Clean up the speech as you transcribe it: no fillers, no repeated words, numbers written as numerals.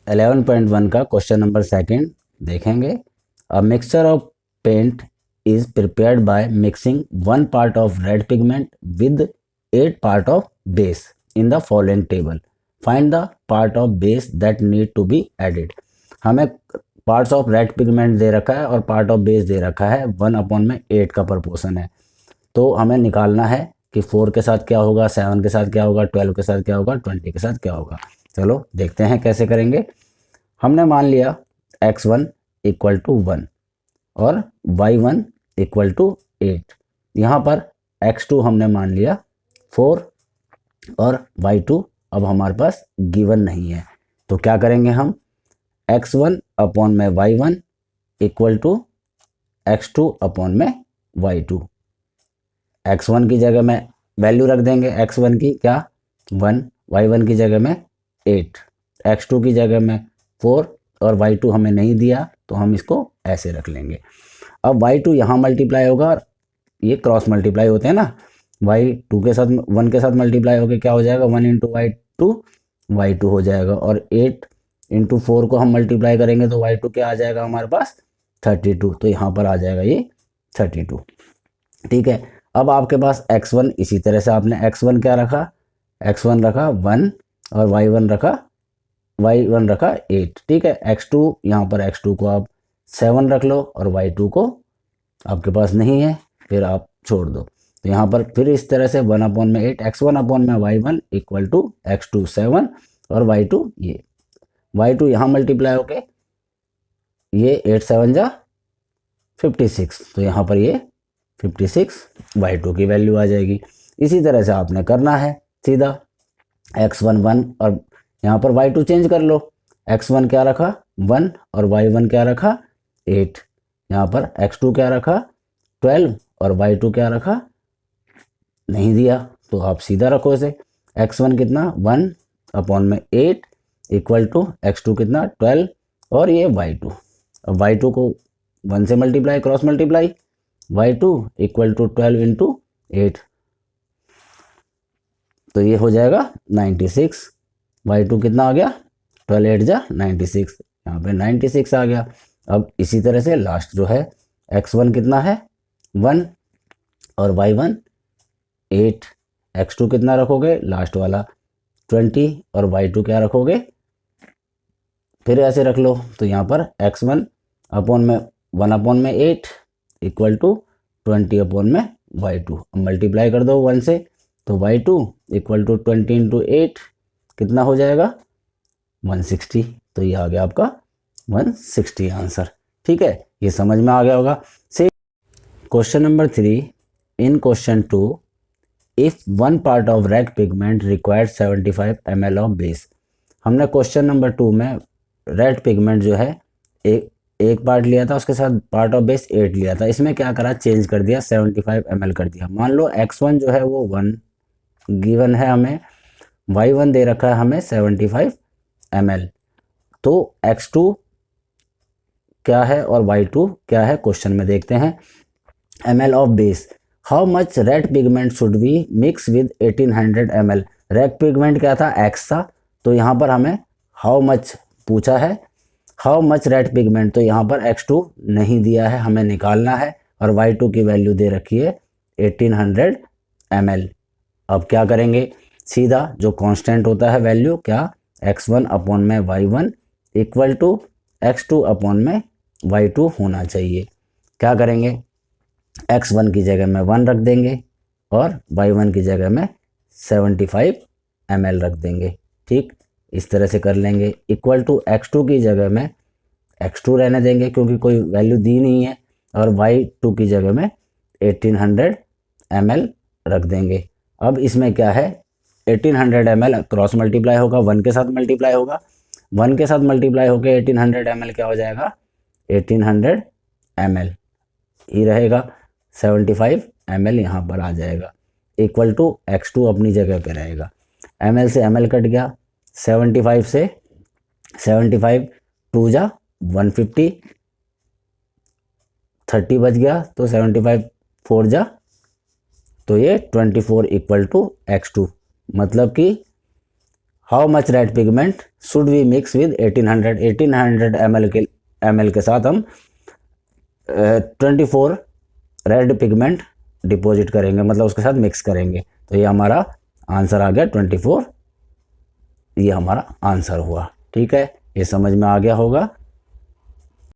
11.1 का question number second देखेंगे। A mixture of paint is prepared by mixing 1 part of red pigment with 8 part of base in the following table. Find the part of base that need to be added. हमें parts of red pigment दे रखा है और part of base दे रखा है, 1/8 का proportion है। तो हमें निकालना है कि 4 के साथ क्या होगा, 7 के साथ क्या होगा, 12 के साथ क्या होगा, 20 के साथ क्या होगा। चलो देखते हैं कैसे करेंगे। हमने मान लिया x1 इक्वल टू 1 और y1 इक्वल टू 8। यहाँ पर x2 हमने मान लिया 4 और y2 अब हमारे पास गिवन नहीं है। तो क्या करेंगे हम, x1 अपॉन में y1 equal to x2 upon में y2। x1 की जगह में वैल्यू रख देंगे, x1 की क्या 1, y1 की जगह में 8, x2 की जगह में 4 और y2 हमें नहीं दिया तो हम इसको ऐसे रख लेंगे। अब y2 यहाँ मल्टीप्लाई होगा, ये क्रॉस मल्टीप्लाई होते हैं ना, y2 के साथ 1 के साथ मल्टीप्लाई होकर क्या हो जाएगा, 1 इंटू y2 हो जाएगा। और 8 इंटू 4 को हम मल्टीप्लाई करेंगे तो y2 क्या आ जाएगा हमारे पास 32। तो यहाँ पर आ जाएगा ये 32। ठीक है, अब आपके पास x1 इसी तरह से आपने x1 क्या रखा, x1 रखा 1 और y1 रखा 8। ठीक है, x2 यहाँ पर x2 को आप 7 रख लो और y2 को आपके पास नहीं है, फिर आप छोड़ दो। तो यहाँ पर फिर इस तरह से 1/8 x1 अपॉन में y1 इक्वल टू x2 7 और y2 ये y2 यहाँ मल्टीप्लाई होके ये 8 7 जा 56, तो यहाँ पर ये 56 y2 की वैल्यू आ जाएगी। इसी तरह से आपने करना है सीधा, x1 1 और यहाँ पर y2 चेंज कर लो, x1 क्या रखा 1 और y1 क्या रखा 8, यहाँ पर x2 क्या रखा 12 और y2 क्या रखा नहीं दिया, तो आप सीधा रखो इसे, x1 कितना 1 अपॉन में 8 इक्वल टू x2 कितना 12 और ये y2। अब y2 को 1 से multiply, cross multiply, y2 equal to 12 into 8, तो ये हो जाएगा 96। y2 कितना आ गया 12 8 जा 96, यहाँ पे 96 आ गया। अब इसी तरह से लास्ट जो है x1 कितना है 1 और y1 8, x2 कितना रखोगे लास्ट वाला 20 और y2 क्या रखोगे, फिर ऐसे रख लो। तो यहाँ पर x1 अपॉन में 1/8 इक्वल टू 20 अपॉन में y2। अब मल्टीप्लाई कर दो 1 से, तो y2 इक्वल टू 20 इंटू 8 कितना हो जाएगा 160। तो ये आ गया आपका 160 आंसर। ठीक है, ये समझ में आ गया होगा। से question number 3, in question 2 if 1 part of red pigment required 75 ml of base. हमने क्वेश्चन नंबर 2 में रेड पिगमेंट जो है एक पार्ट लिया था, उसके साथ पार्ट ऑफ बेस 8 लिया था। इसमें क्या करा, चेंज कर दिया, 75 ml कर दिया। मान लो x1 जो है वो 1 गिवन है हमें, y1 दे रखा है हमें 75 ml, तो x2 क्या है और y2 क्या है क्वेश्चन में देखते हैं। ml of base, how much red pigment should we mix with 1800 ml। Red pigment क्या था x था, तो यहाँ पर हमें हाउ मच पूछा है, हाउ मच रेड पिगमेंट, तो यहाँ पर x2 नहीं दिया है, हमें निकालना है और y2 की वैल्यू दे रखी है 1800 ml। अब क्या करेंगे, सीधा जो कांस्टेंट होता है वैल्यू क्या, x1 अपॉन में y1 equal to x2 upon में y2 होना चाहिए। क्या करेंगे, x1 की जगह में 1 रख देंगे और y1 की जगह में 75 ml रख देंगे। ठीक, इस तरह से कर लेंगे। इक्वल टू x2 की जगह में x2 रहने देंगे क्योंकि कोई वैल्यू दी नहीं है, और y2 की जगह में 1800 ml रख देंगे। अब इसमें क्या है, 1800 ml क्रॉस मल्टीप्लाई होगा, 1 के साथ मल्टीप्लाई होगा, 1 के साथ मल्टीप्लाई होकर 1800 ml क्या हो जाएगा 1800 ml ही रहेगा, 75 ml यहाँ पर आ जाएगा, इक्वल टू x2 अपनी जगह पे रहेगा। ml से ml कट गया, 75 से 75 2 जा 150, 30 बच गया, तो 75 4 जा, तो ये 24 इक्वल टू x2। मतलब कि how much red pigment should we mix with 1800 ml के साथ हम 24 रेड पिगमेंट डिपॉजिट करेंगे, मतलब उसके साथ मिक्स करेंगे। तो ये हमारा आंसर आ गया 24, ये हमारा आंसर हुआ। ठीक है, ये समझ में आ गया होगा।